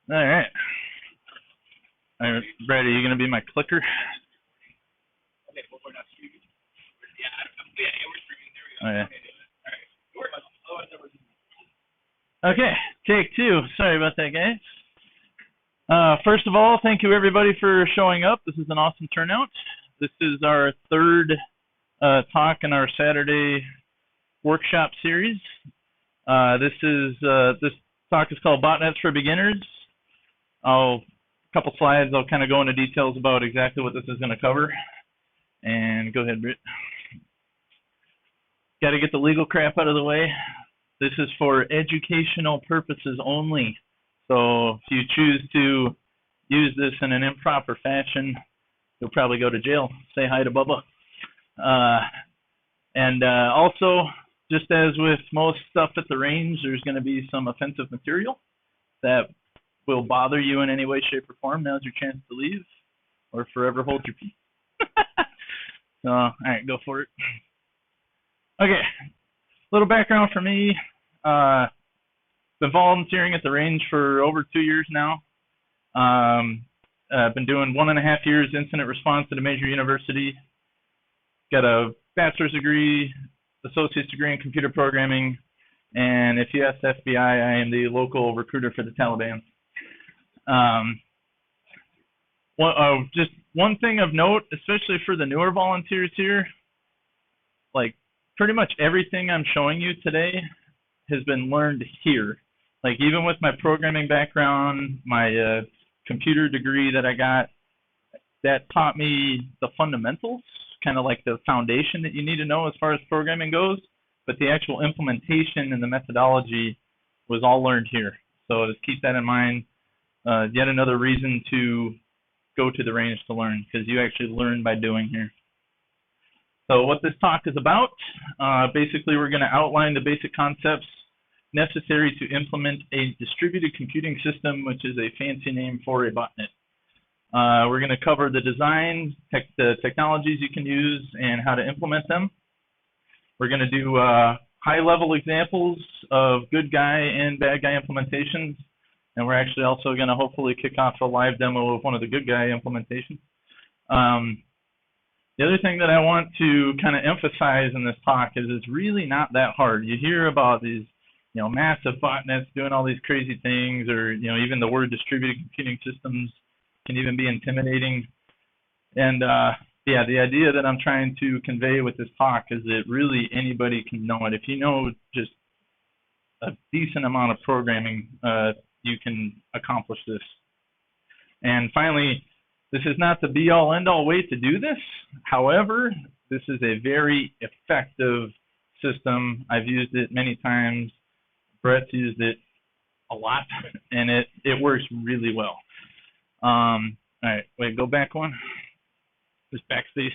All right. All right, Brad, are you going to be my clicker? Okay, well, we're not streaming. Yeah, we're streaming. There we go. Okay, take two. Sorry about that, guys. First of all, thank you everybody for showing up. This is an awesome turnout. This is our third talk in our Saturday workshop series. This talk is called Botnets for Beginners. A couple slides, I'll kind of go into details about exactly what this is going to cover. And go ahead, Britt. Got to get the legal crap out of the way. This is for educational purposes only. So if you choose to use this in an improper fashion, you'll probably go to jail. Say hi to Bubba. Also, just as with most stuff at the range, there's going to be some offensive material that will bother you in any way, shape, or form. Now's your chance to leave or forever hold your peace. So, all right, go for it. Okay, a little background for me. Been volunteering at the range for over 2 years now. I've been doing 1.5 years incident response at a major university. Got a bachelor's degree, associate's degree in computer programming, and if you ask the FBI, I am the local recruiter for the Taliban. Just one thing of note, especially for the newer volunteers here, like pretty much everything I'm showing you today has been learned here. Like even with my programming background, my computer degree that I got, that taught me the fundamentals, kind of like the foundation that you need to know as far as programming goes, but the actual implementation and the methodology was all learned here. So just keep that in mind. Yet another reason to go to the range to learn, because you actually learn by doing here. So what this talk is about, basically we're going to outline the basic concepts necessary to implement a distributed computing system, which is a fancy name for a botnet. We're going to cover the design, the technologies you can use, and how to implement them. We're going to do high-level examples of good guy and bad guy implementations, and we're actually also going to hopefully kick off a live demo of one of the good guy implementations. The other thing that I want to kind of emphasize in this talk is it's really not that hard. You hear about these, massive botnets doing all these crazy things, or even the word distributed computing systems can even be intimidating. And yeah, the idea that I'm trying to convey with this talk is that really anybody can know it. If you know just a decent amount of programming, you can accomplish this. And finally, this is not the be-all, end-all way to do this. However, this is a very effective system. I've used it many times. Brett's used it a lot, and it works really well. All right, wait, go back one. Just backspace.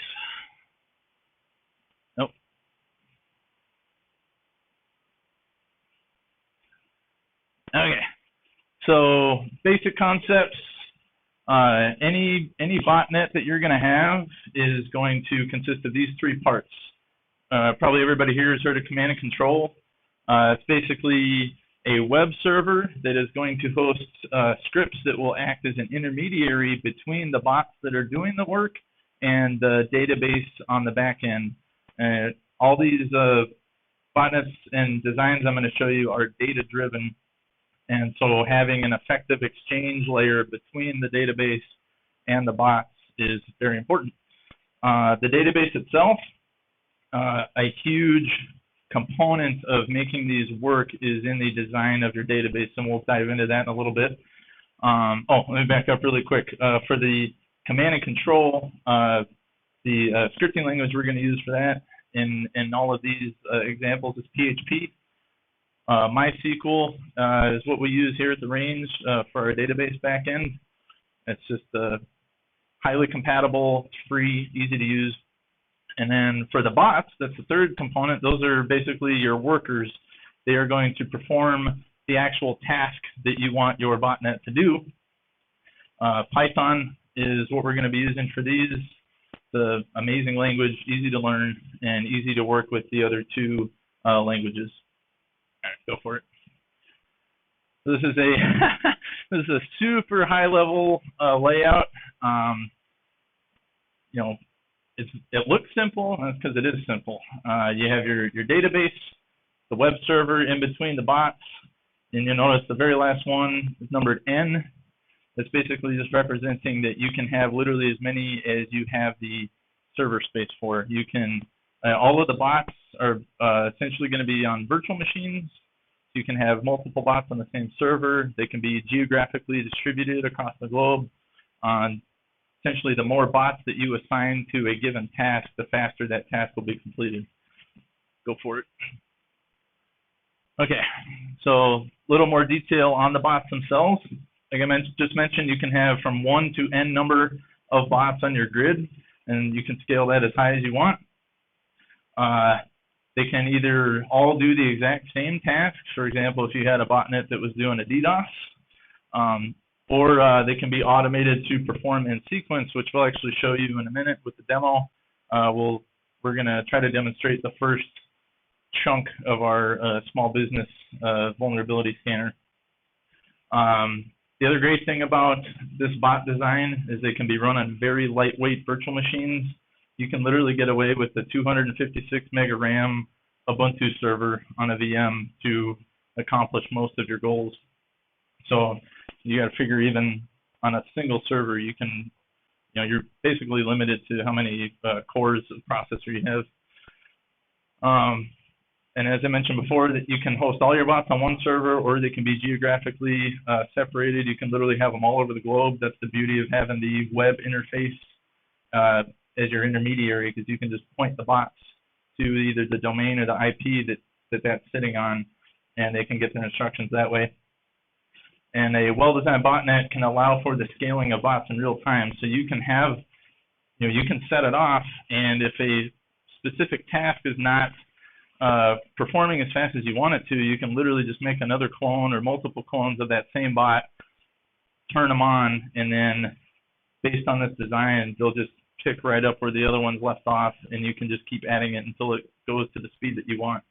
Nope. Okay, so basic concepts. Any botnet that you're going to have is going to consist of these three parts. Probably everybody here has heard of command and control. It's basically a web server that is going to host scripts that will act as an intermediary between the bots that are doing the work and the database on the back end. All these botnets and designs I'm going to show you are data driven. And so having an effective exchange layer between the database and the bots is very important. The database itself, a huge component of making these work is in the design of your database, and we'll dive into that in a little bit. Let me back up really quick. For the command and control, the scripting language we're going to use for that in all of these examples is PHP. MySQL is what we use here at the range for our database backend. It's just highly compatible, free, easy to use. And then for the bots, that's the third component. Those are basically your workers. They are going to perform the actual task that you want your botnet to do. Python is what we're going to be using for these. The amazing language, easy to learn, and easy to work with the other two languages. All right, go for it. So this is a This is a super high level layout. You know, it looks simple, and that's because it is simple. You have your database, the web server in between the bots, and you'll notice the very last one is numbered N. That's basically just representing that you can have literally as many as you have the server space for. You can, all of the bots are essentially going to be on virtual machines. You can have multiple bots on the same server. They can be geographically distributed across the globe. Essentially, the more bots that you assign to a given task, the faster that task will be completed. Go for it. Okay, so a little more detail on the bots themselves. Like I just mentioned, you can have from 1 to n number of bots on your grid, and you can scale that as high as you want. They can either all do the exact same tasks. For example, if you had a botnet that was doing a DDoS, or they can be automated to perform in sequence, which we'll actually show you in a minute with the demo. We're going to try to demonstrate the first chunk of our small business vulnerability scanner. The other great thing about this bot design is they can be run on very lightweight virtual machines. You can literally get away with the 256 mega RAM Ubuntu server on a VM to accomplish most of your goals. So you got to figure even on a single server, you can, you're basically limited to how many cores of processor you have. And as I mentioned before, that you can host all your bots on one server, or they can be geographically separated. You can literally have them all over the globe. That's the beauty of having the web interface as your intermediary, because you can just point the bots to either the domain or the IP that's sitting on, and they can get their instructions that way. And a well-designed botnet can allow for the scaling of bots in real time. So you can have, you can set it off, and if a specific task is not performing as fast as you want it to, you can literally just make another clone or multiple clones of that same bot, turn them on, and then based on this design, they'll just pick right up where the other one's left off, and you can just keep adding it until it goes to the speed that you want.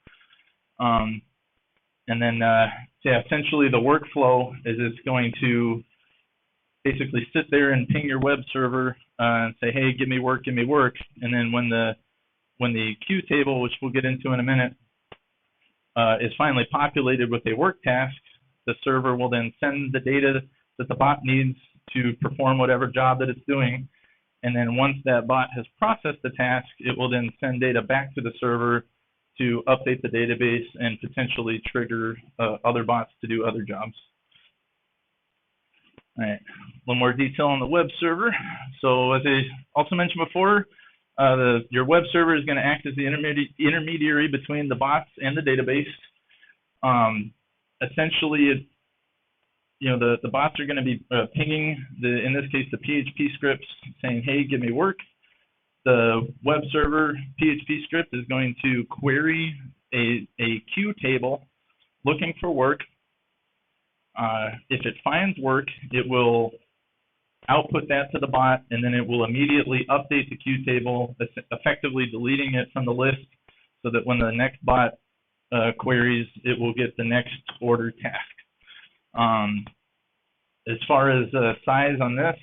And then, yeah, essentially the workflow is it's going to basically sit there and ping your web server and say, hey, give me work, and then when the queue table, which we'll get into in a minute, is finally populated with a work task, the server will then send the data that the bot needs to perform whatever job that it's doing. And then once that bot has processed the task, it will then send data back to the server to update the database and potentially trigger other bots to do other jobs. All right, a little more detail on the web server. So as I also mentioned before, your web server is going to act as the intermediary between the bots and the database. Essentially, the bots are going to be pinging, in this case, the PHP scripts saying, hey, give me work. The web server PHP script is going to query a queue table looking for work. If it finds work, it will output that to the bot, and then it will immediately update the queue table, effectively deleting it from the list so that when the next bot queries, it will get the next order task. As far as size on this,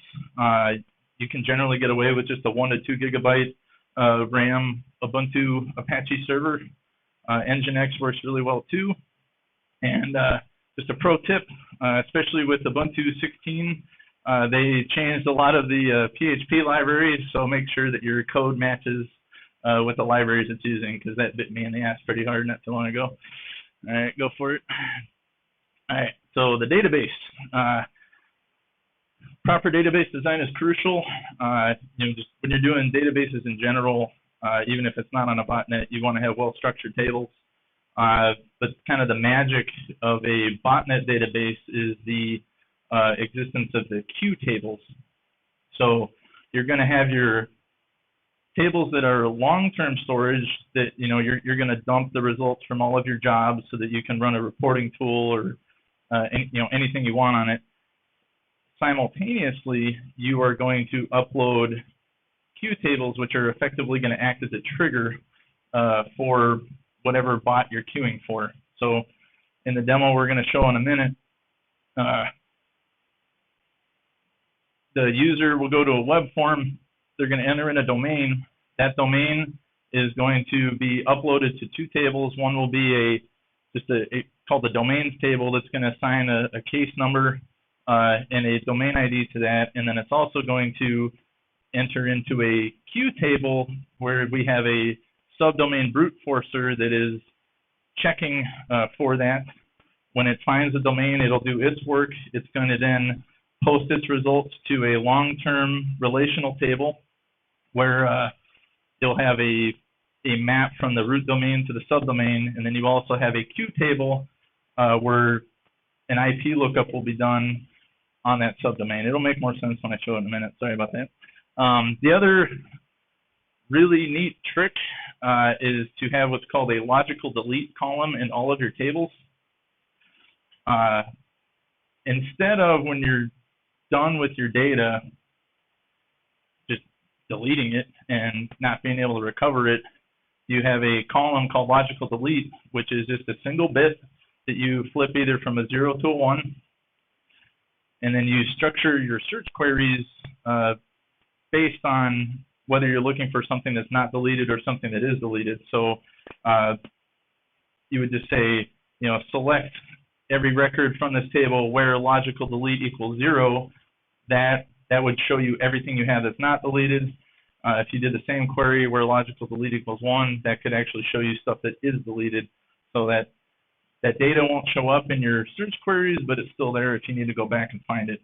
you can generally get away with just a 1 to 2 gigabyte RAM Ubuntu Apache server. Nginx works really well too. And just a pro tip, especially with Ubuntu 16, they changed a lot of the PHP libraries, so make sure that your code matches with the libraries it's using, because that bit me in the ass pretty hard not too long ago. All right, go for it. All right, so the database. Proper database design is crucial. Just when you're doing databases in general, even if it's not on a botnet, you want to have well-structured tables. But kind of the magic of a botnet database is the existence of the queue tables. So you're going to have your tables that are long-term storage that you're going to dump the results from all of your jobs so that you can run a reporting tool or anything you want on it. Simultaneously, you are going to upload queue tables, which are effectively going to act as a trigger for whatever bot you're queuing for. So in the demo we're going to show in a minute, the user will go to a web form. They're going to enter in a domain. That domain is going to be uploaded to two tables. One will be called the domains table that's going to assign a case number and a domain ID to that. And then it's also going to enter into a queue table where we have a subdomain brute forcer that is checking for that. When it finds a domain, it'll do its work. It's going to then post its results to a long-term relational table where you'll have a map from the root domain to the subdomain, and then you also have a queue table where an IP lookup will be done on that subdomain. It'll make more sense when I show it in a minute. Sorry about that. The other really neat trick is to have what's called a logical delete column in all of your tables. Instead of, when you're done with your data, just deleting it and not being able to recover it, you have a column called logical delete, which is just a single bit that you flip either from a 0 to a 1. And then you structure your search queries based on whether you're looking for something that's not deleted or something that is deleted. So you would just say, select every record from this table where logical delete equals 0. That would show you everything you have that's not deleted. If you did the same query where logical delete equals 1, that could actually show you stuff that is deleted, so that data won't show up in your search queries, but it's still there if you need to go back and find it.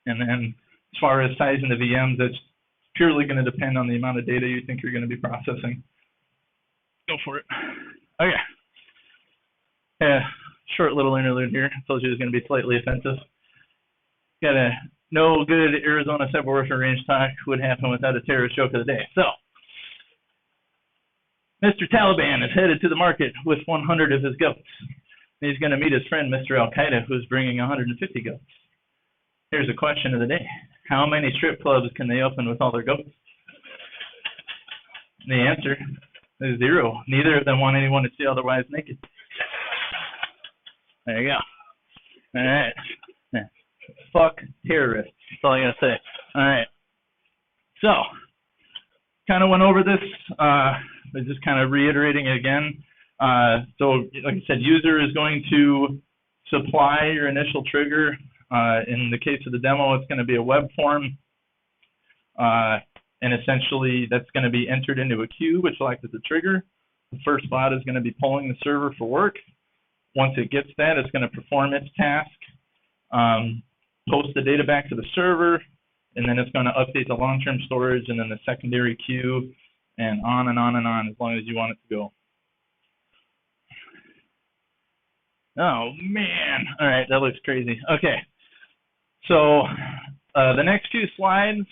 And then as far as sizing the VMs, that's purely going to depend on the amount of data you think you're going to be processing. Go for it. Okay. Yeah, short little interlude here. I told you it was going to be slightly offensive. Got a no good Arizona subwoofer range talk would happen without a terrorist joke of the day. So, Mr. Taliban is headed to the market with 100 of his goats. He's going to meet his friend, Mr. Al-Qaeda, who's bringing 150 goats. Here's a question of the day. How many strip clubs can they open with all their goats? The answer is 0. Neither of them want anyone to see other wives naked. There you go. All right. Fuck terrorists. That's all I got to say. All right. So, kind of went over this. But just kind of reiterating it again. So, like I said, user is going to supply your initial trigger. In the case of the demo, it's going to be a web form. And essentially, that's going to be entered into a queue, which will act as a trigger. The first bot is going to be polling the server for work. Once it gets that, it's going to perform its task, post the data back to the server, and then it's going to update the long-term storage and then the secondary queue, and on and on and on as long as you want it to go. Oh, man. All right, that looks crazy. Okay. So the next few slides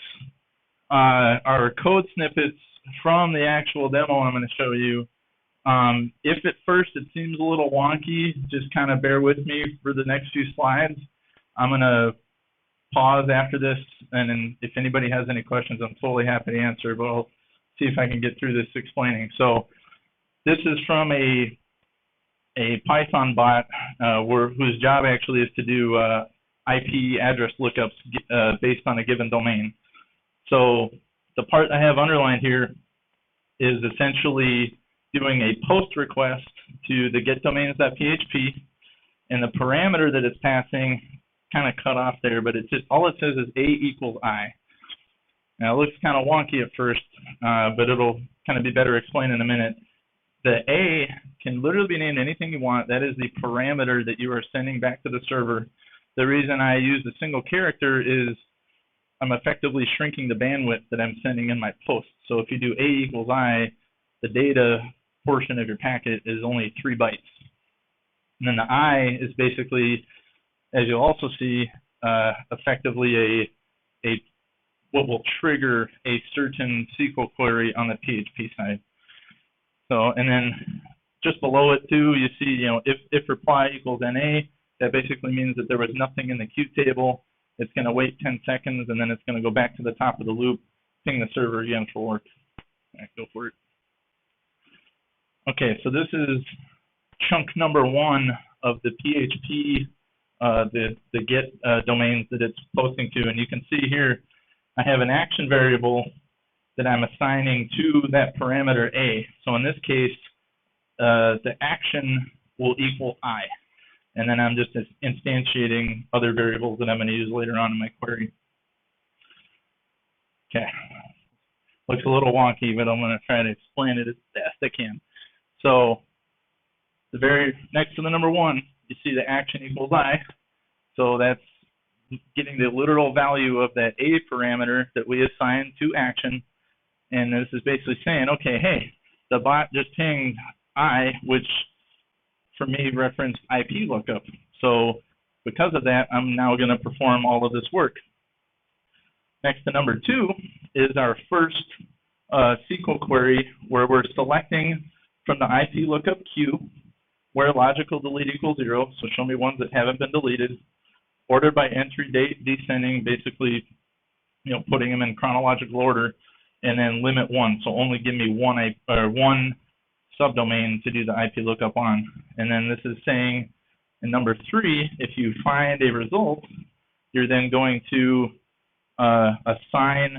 are code snippets from the actual demo I'm going to show you. If at first it seems a little wonky, just kind of bear with me for the next few slides. I'm going to pause after this, and then if anybody has any questions, I'm totally happy to answer, but I'll see if I can get through this explaining. So this is from a Python bot whose job actually is to do IP address lookups based on a given domain. So the part I have underlined here is essentially doing a post request to the getDomains.php, and the parameter that it's passing kind of cut off there, but it's just all it says is A equals I. Now it looks kind of wonky at first, but it'll kind of be better explained in a minute. The A can literally be named anything you want. That is the parameter that you are sending back to the server. The reason I use a single character is I'm effectively shrinking the bandwidth that I'm sending in my post. So if you do A equals I, the data portion of your packet is only 3 bytes. And then the I is basically, as you'll also see, effectively what will trigger a certain SQL query on the PHP side. So, and then just below it too, you see, if reply equals NA, that basically means that there was nothing in the queue table. It's going to wait 10 seconds, and then it's going to go back to the top of the loop, ping the server again for work. All right, go for it. Okay, so this is chunk number 1 of the PHP the get domains that it's posting to. And you can see here, I have an action variable that I'm assigning to that parameter A. So in this case, the action will equal I. And then I'm just instantiating other variables that I'm going to use later on in my query. Okay. Looks a little wonky, but I'm going to try to explain it as best I can. So the very next to the number 1, you see the action equals I. So that's getting the literal value of that A parameter that we assigned to action. And this is basically saying, okay, hey, the bot just pinged I, which for me referenced IP lookup. So because of that, I'm now going to perform all of this work. Next to number 2 is our first SQL query where we're selecting from the IP lookup queue where logical delete equals 0. So show me ones that haven't been deleted. Order by entry date descending, basically, putting them in chronological order, and then limit 1. So only give me one subdomain to do the IP lookup on. And then this is saying in number 3, if you find a result, you're then going to assign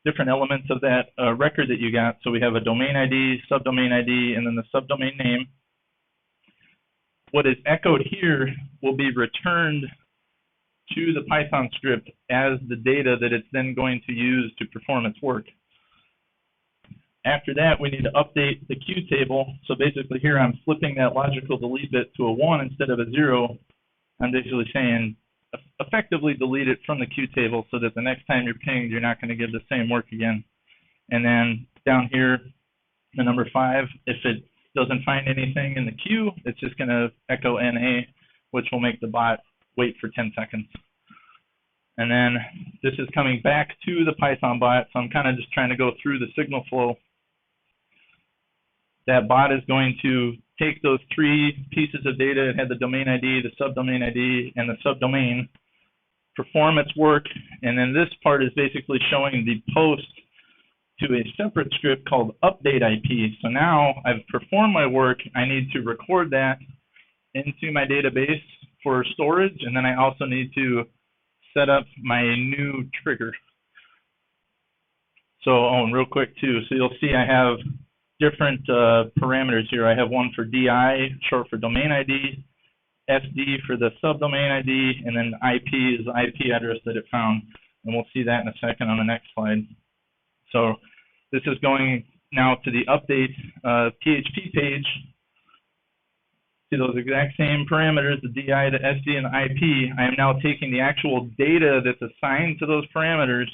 different elements of that record that you got. So we have a domain ID, subdomain ID, and then the subdomain name. What is echoed here will be returned to the Python script as the data that it's then going to use to perform its work. After that, we need to update the queue table. So basically here I'm flipping that logical delete bit to a 1 instead of a 0. I'm basically saying effectively delete it from the queue table so that the next time you're pinged, you're not going to give the same work again. And then down here, the number 5, if it doesn't find anything in the queue, it's just going to echo NA, which will make the bot wait for 10 seconds. And then this is coming back to the Python bot, so I'm kind of just trying to go through the signal flow. That bot is going to take those 3 pieces of data. It had the domain ID, the subdomain ID, and the subdomain, perform its work, and then this part is basically showing the post to a separate script called update IP. So now I've performed my work. I need to record that into my database for storage, and then I also need to set up my new trigger. So, and real quick too, so you'll see I have different parameters here. I have one for DI, short for domain ID, SD for the subdomain ID, and then IP is the IP address that it found. And we'll see that in a second on the next slide. So this is going now to the update PHP page. See those exact same parameters, the DI, the SD, and the IP. I am now taking the actual data that's assigned to those parameters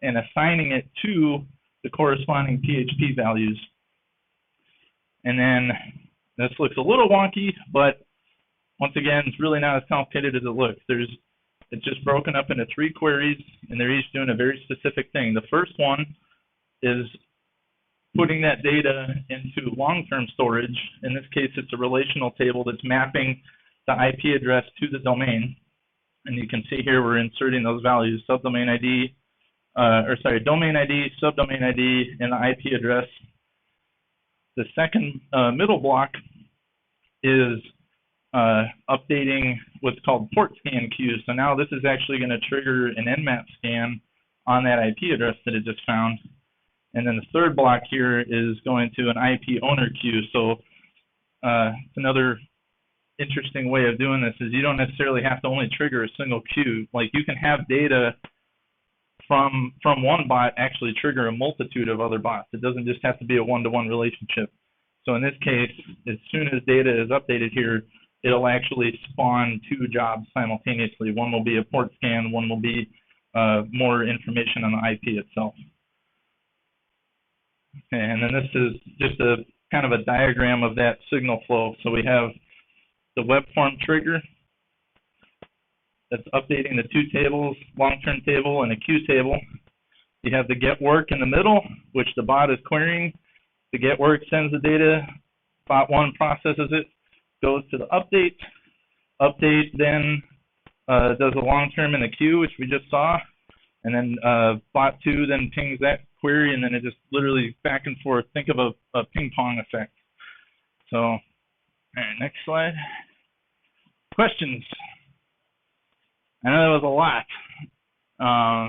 and assigning it to the corresponding PHP values. And then this looks a little wonky, but once again, it's really not as complicated as it looks. It's just broken up into 3 queries, and they're each doing a very specific thing. The first one is putting that data into long-term storage. In this case, it's a relational table that's mapping the IP address to the domain. And you can see here we're inserting those values, subdomain ID, domain ID, subdomain ID, and the IP address. The second middle block is updating what's called port scan queues. So now this is actually going to trigger an nmap scan on that IP address that it just found. And then the third block here is going to an IP owner queue. So it's another interesting way of doing this is you don't necessarily have to only trigger a single queue. Like you can have data from one bot actually trigger a multitude of other bots. It doesn't just have to be a one-to-one relationship. So in this case, as soon as data is updated here, it'll actually spawn 2 jobs simultaneously. One will be a port scan, one will be more information on the IP itself. Okay, and then this is just a kind of a diagram of that signal flow. So we have the web form trigger that's updating the 2 tables, long-term table and a queue table. You have the get work in the middle, which the bot is querying. The get work sends the data, bot 1 processes it, goes to the update. Update then does a long-term in the queue, which we just saw. And then bot 2 then pings that query, and then it just literally back and forth. Think of a ping pong effect. So, all right, next slide. Questions? I know that was a lot.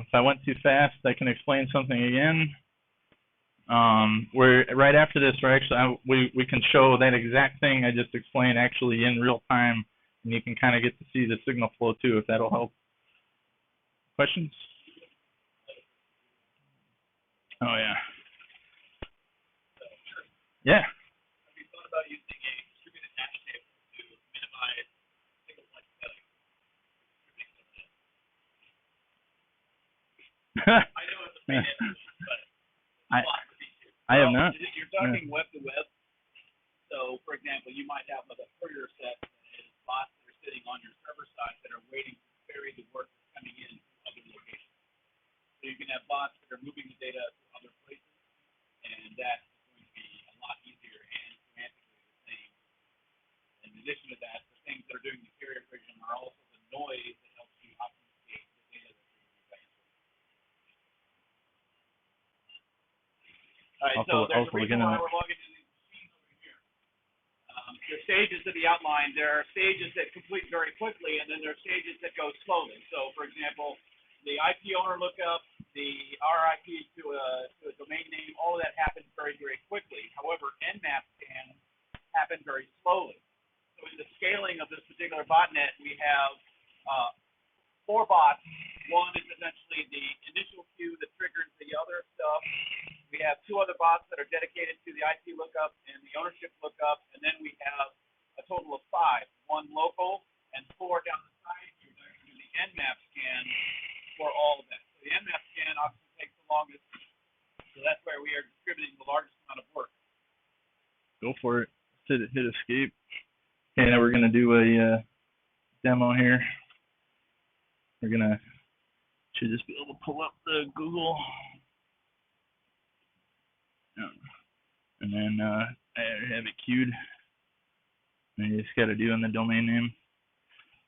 If I went too fast, I can explain something again. We're right after this. We're actually we can show that exact thing I just explained actually in real time, and you can kind of get to see the signal flow too, if that'll help. Questions? Oh yeah. Yeah. Have you thought about using a distributed hash table to minimize single point failure? I know it's a pain in the but I have not. You're talking web to web. So, for example, you might have a courier set that is bots that are sitting on your server side that are waiting to query the work that's coming in from other locations. So you can have bots that are moving the data to other places, and that's going to be a lot easier and semantically the same. In addition to that, the things that are doing the carrier equation are also the noise that helps you obfuscate the data that you're using by input. All right, so there's a reason why we're logging into these machines over here. The stages of the outline, there are stages that complete very quickly, and then there are stages that go slowly. So, for example, the IP owner lookup, the RIP to a domain name, all of that happens very, very quickly. However, Nmap scans happen very slowly. So in the scaling of this particular botnet, we have 4 bots. One is essentially the initial queue that triggers the other stuff. We have 2 other bots that are dedicated to the IP lookup and the ownership lookup, and then we have a total of 5, 1 local and 4 down the side here that are doing the Nmap scan for all of that. So the Nmap scan obviously takes the longest, so that's where we are distributing the largest amount of work. Go for it. Hit escape. Okay, now we're gonna do a demo here. We're gonna should just be able to pull up the Google, and then I have it queued. And you just got to do in the domain name.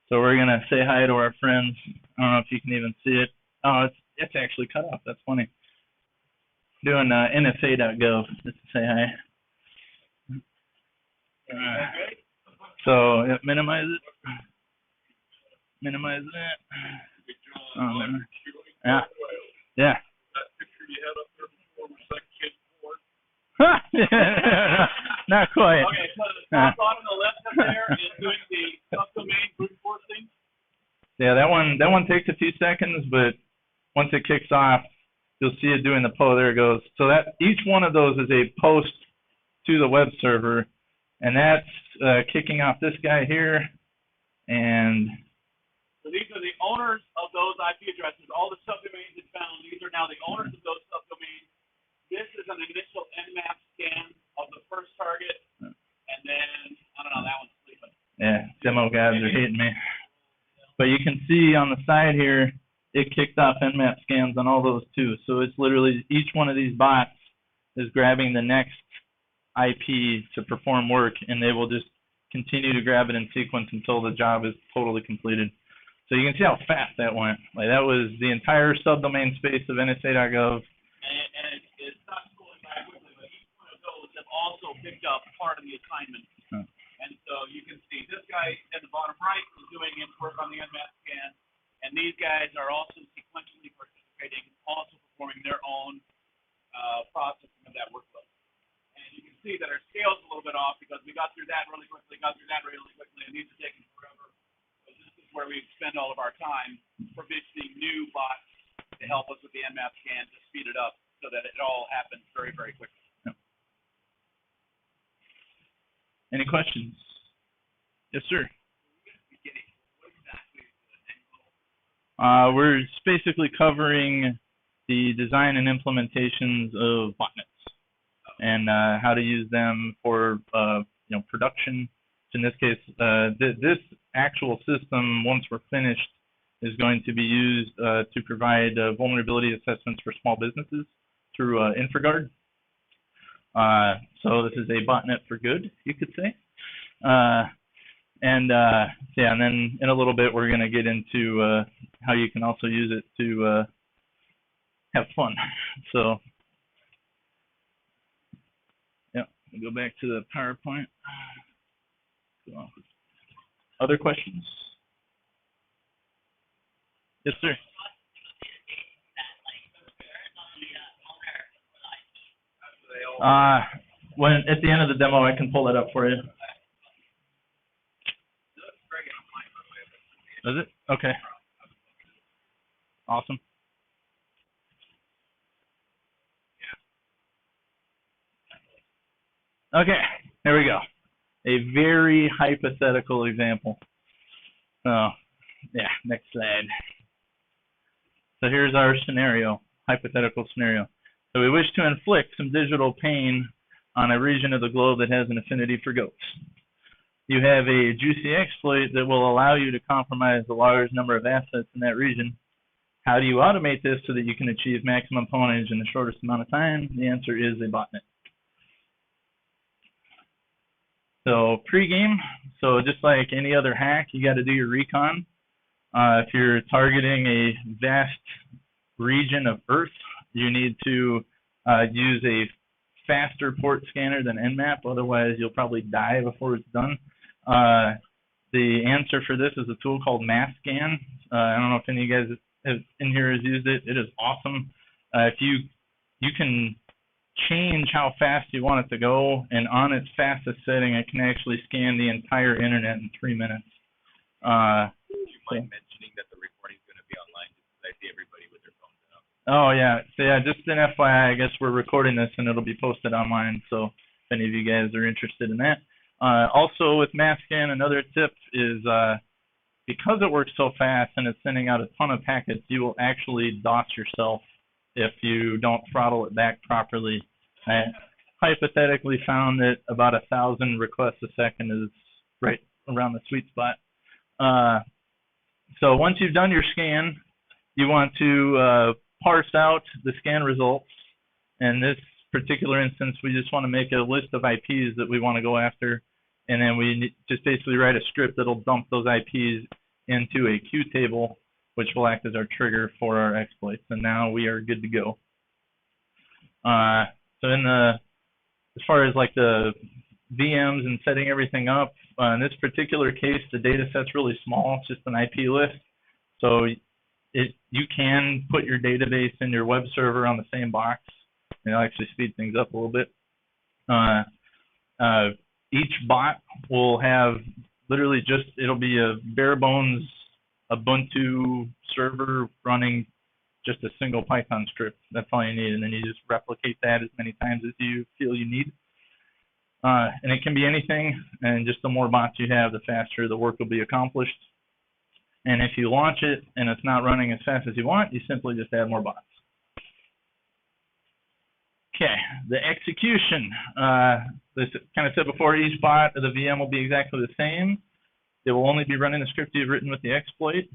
So we're gonna say hi to our friends. I don't know if you can even see it. Oh, it's actually cut off. That's funny. Doing NSA.gov just to say hi. So minimize it. Minimize that. Yeah. Yeah. That picture you had up there before was like kid porn. Not quite. Okay, so the top bottom on the left up there is doing the subdomain brute force thing. Yeah, that one takes a few seconds, but once it kicks off, you'll see it doing the post. There it goes. So that each one of those is a post to the web server, and that's kicking off this guy here. And so these are the owners of those IP addresses. All the subdomains it found, these are now the owners of those subdomains. This is an initial Nmap scan of the first target, and then, I don't know, that one's sleeping. Yeah, demo guys are hating me. But you can see on the side here, it kicked off Nmap scans on all those too. So it's literally each one of these bots is grabbing the next IP to perform work, and they will just continue to grab it in sequence until the job is totally completed. So you can see how fast that went. Like that was the entire subdomain space of NSA.gov. And it's not scrolling by quickly, but each one of those have also picked up part of the assignment. Oh. And so you can see this guy at the bottom right is doing work on the Nmap scan, and these guys are also sequentially participating, also performing their own processing of that workload. And you can see that our scale is a little bit off because we got through that really quickly, and these are taking forever. So this is where we spend all of our time provisioning new bots to help us with the Nmap scan to speed it up so that it all happens very, very quickly. Yep. Any questions? Yes, sir. We're basically covering the design and implementations of botnets and how to use them for production. In this case, this actual system, once we're finished, is going to be used to provide vulnerability assessments for small businesses through InfraGard. So this is a botnet for good, you could say. And then in a little bit we're going to get into how you can also use it to have fun. So yeah, we'll go back to the PowerPoint. Other questions? Yes, sir. When at the end of the demo, I can pull that up for you. Does it? Okay. Awesome. Okay, here we go. A very hypothetical example. So, yeah, next slide. So here's our scenario, hypothetical scenario. So we wish to inflict some digital pain on a region of the globe that has an affinity for goats. You have a juicy exploit that will allow you to compromise a large number of assets in that region. How do you automate this so that you can achieve maximum pwnage in the shortest amount of time? The answer is a botnet. So pregame, so just like any other hack, you got to do your recon. If you're targeting a vast region of Earth, you need to use a faster port scanner than Nmap, otherwise you'll probably die before it's done. The answer for this is a tool called MassScan. I don't know if any of you guys in here has used it. It is awesome. If you can change how fast you want it to go, and on its fastest setting, it can actually scan the entire internet in 3 minutes. Do you mind mentioning that the recording is going to be online, just because I see everybody with their phones out? Oh yeah, so yeah, just an FYI, I guess we're recording this and it'll be posted online, so if any of you guys are interested in that. Also with MassScan, another tip is because it works so fast and it's sending out a ton of packets, you will actually DOS yourself if you don't throttle it back properly. I hypothetically found that about 1,000 requests a second is right around the sweet spot. So once you've done your scan, you want to parse out the scan results. In this particular instance, we just want to make a list of IPs that we want to go after, and then we just basically write a script that'll dump those IPs into a queue table, which will act as our trigger for our exploits. And now we are good to go. So as far as like the VMs and setting everything up, in this particular case, the data set's really small. It's just an IP list. So you can put your database and your web server on the same box, and it'll actually speed things up a little bit. Each bot will have literally it'll be a bare bones Ubuntu server running just a single Python script. That's all you need, and then you just replicate that as many times as you feel you need. And it can be anything, and just the more bots you have, the faster the work will be accomplished. And if you launch it and it's not running as fast as you want, you simply just add more bots. Okay, the execution. This kind of said before, each bot of the VM will be exactly the same. They will only be running the script you've written with the exploit.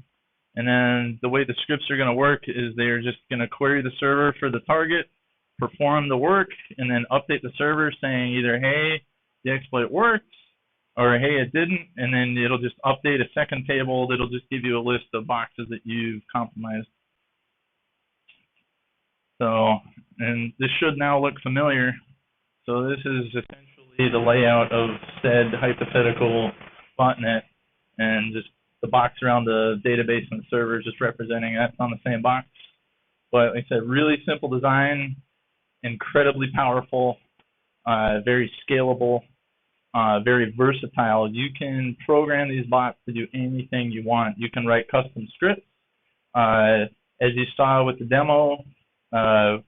And then the way the scripts are going to work is they're just going to query the server for the target, perform the work, and then update the server saying either, hey, the exploit worked, or hey, it didn't, and then it'll just update a second table that'll just give you a list of boxes that you've compromised. So, and this should now look familiar. So this is essentially the layout of said hypothetical botnet, and just the box around the database and the server just representing that's on the same box. But like I said, really simple design, incredibly powerful, very scalable, very versatile. You can program these bots to do anything you want. You can write custom scripts. As you saw with the demo, the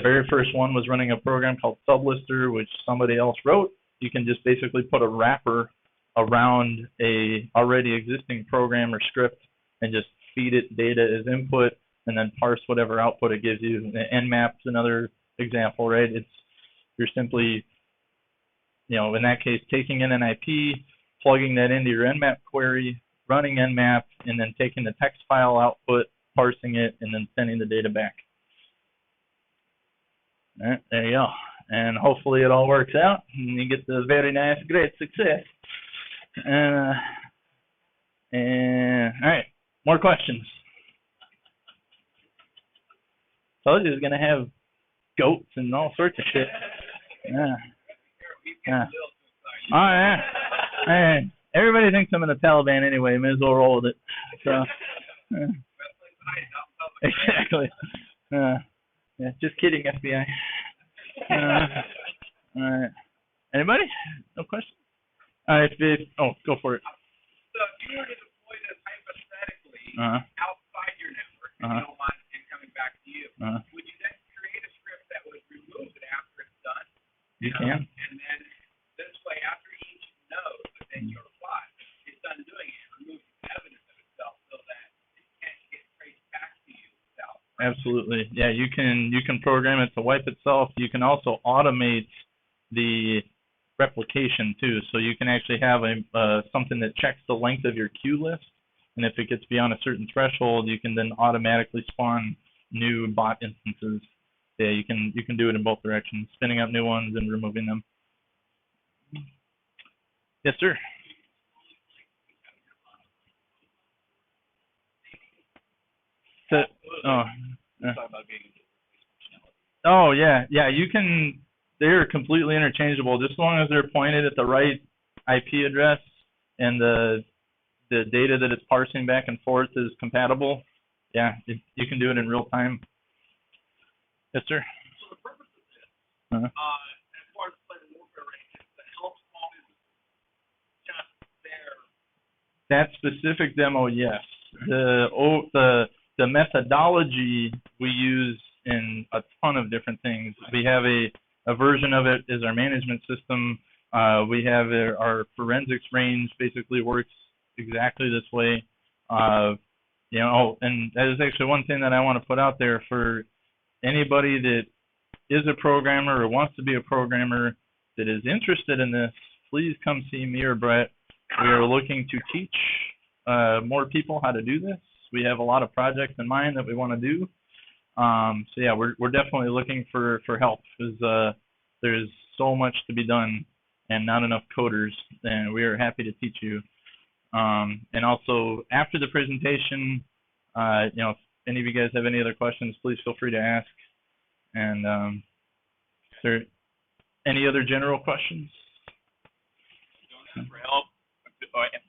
very first one was running a program called Sublister, which somebody else wrote. You can just basically put a wrapper around a already existing program or script and just feed it data as input and then parse whatever output it gives you. Nmap's another example, right? You're simply, in that case, taking in an IP, plugging that into your Nmap query, running Nmap, and then taking the text file output, parsing it, and then sending the data back. All right, there you go. And hopefully it all works out and you get the very nice, great success. And all right, more questions. Told you it was gonna have goats and all sorts of shit. Yeah. Oh yeah. Everybody thinks I'm in the Taliban anyway. May as well roll with it. So, exactly. Yeah, just kidding, FBI. All right. Anybody? No questions? Oh, go for it. So if you were to deploy this hypothetically outside your network, if you don't mind it coming back to you, would you then create a script that would remove it after it's done? You can. And then this way, after each node within your bot is done doing it, it removes evidence of itself so that it can't get traced back to you itself. Absolutely. Yeah, you can program it to wipe itself. You can also automate the replication too, so you can actually have something that checks the length of your queue list, and if it gets beyond a certain threshold, you can then automatically spawn new bot instances. Yeah, you can do it in both directions, spinning up new ones and removing them. Yes, sir. Oh yeah, you can. They're completely interchangeable, just as long as they're pointed at the right IP address and the data that it's parsing back and forth is compatible. Yeah, you can do it in real time. Yes, sir. So the purpose of this, as far as cyber warfare range, is to help small businesses just their. That specific demo, yes. The methodology we use in a ton of different things. We have a version of it is our management system. We have our forensics range basically works exactly this way. And that is actually one thing that I want to put out there for anybody that is a programmer or wants to be a programmer that is interested in this. Please come see me or Brett. We are looking to teach more people how to do this. We have a lot of projects in mind that we want to do. So yeah, we're definitely looking for help because there's so much to be done and not enough coders, and we are happy to teach you. And also after the presentation, if any of you guys have any other questions, please feel free to ask. And is there any other general questions? Don't ask for help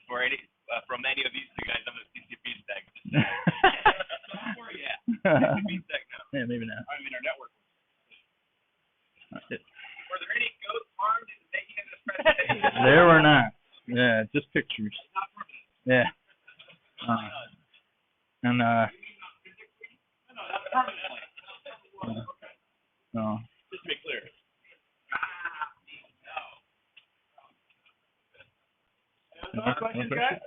for any from any of these two guys on the CCP stack. Yeah, maybe not. I mean, our network. Were there any ghosts harmed in making this presentation? There were not. Yeah, just pictures. Yeah. And no, not permanently. No. Just to be clear. No questions, guys?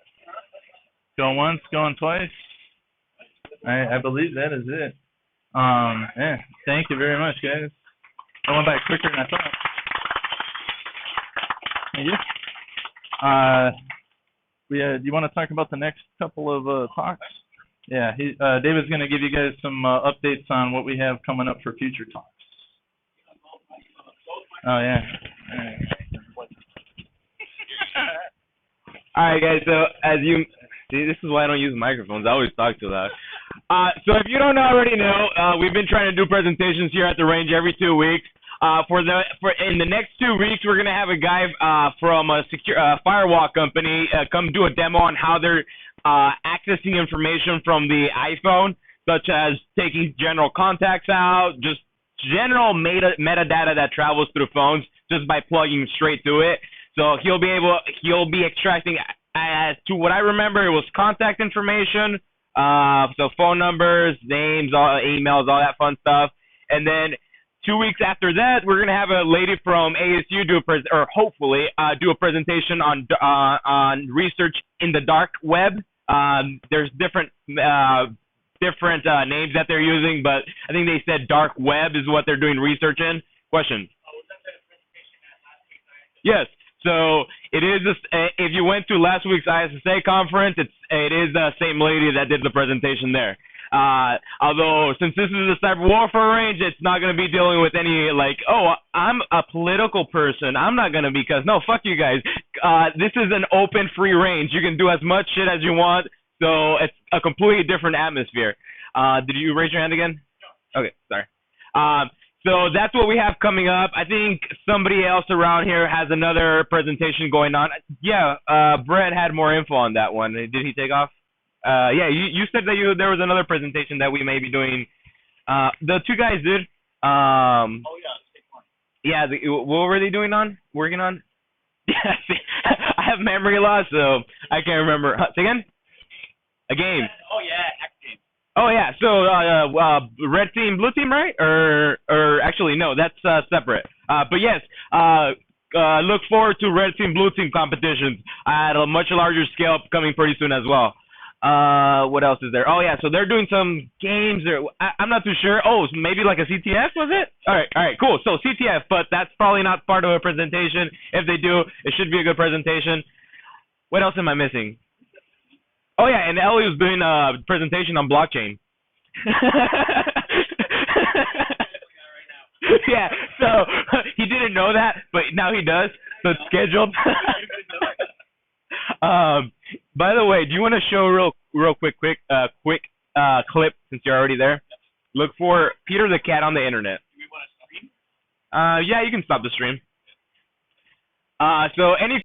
Going once, going twice. I believe that is it. Yeah, thank you very much, guys. I went by quicker than I thought. Thank you. Do you want to talk about the next couple of talks? Yeah, David's going to give you guys some updates on what we have coming up for future talks. Oh, yeah. All right, guys, so as you see, this is why I don't use microphones. I always talk too loud. So if you don't already know, we've been trying to do presentations here at the range every 2 weeks. In the next 2 weeks, we're gonna have a guy from a firewall company come do a demo on how they're accessing information from the iPhone, such as taking general contacts out, just general metadata that travels through phones just by plugging straight to it. So he'll be extracting, as to what I remember, it was contact information, so phone numbers, names, emails, all that fun stuff. And then 2 weeks after that, we're gonna have a lady from ASU hopefully do a presentation on research in the dark web. There's different names that they're using, but I think they said dark web is what they're doing research in. Questions? Yes. So it is. If you went to last week's ISSA conference, it is the same lady that did the presentation there. Although since this is a cyber warfare range, it's not going to be dealing with any like, oh, I'm a political person, I'm not going to be, because no, fuck you guys. This is an open free range. You can do as much shit as you want. So it's a completely different atmosphere. Did you raise your hand again? No. Okay, sorry. So that's what we have coming up. I think somebody else around here has another presentation going on. Yeah, Brett had more info on that one. Did he take off? Yeah, you said that there was another presentation that we may be doing. The two guys did. Oh yeah, take one. Yeah, what were they working on? Yeah, I have memory loss, so I can't remember. Say again? A game. Oh yeah, X game. Oh yeah, so red team, blue team, right? Or actually no, that's separate. But yes, look forward to red team, blue team competitions at a much larger scale coming pretty soon as well. What else is there? Oh yeah, so they're doing some games there. I'm not too sure. Oh, so maybe like a CTF, was it? All right, cool. So CTF, but that's probably not part of a presentation. If they do, it should be a good presentation. What else am I missing? Oh yeah, and Ellie was doing a presentation on blockchain. Yeah, so he didn't know that, but now he does. So it's scheduled. By the way, do you want to show real quick clip since you're already there? Look for Peter the Cat on the internet. Do we want to stream? Yeah, you can stop the stream. So any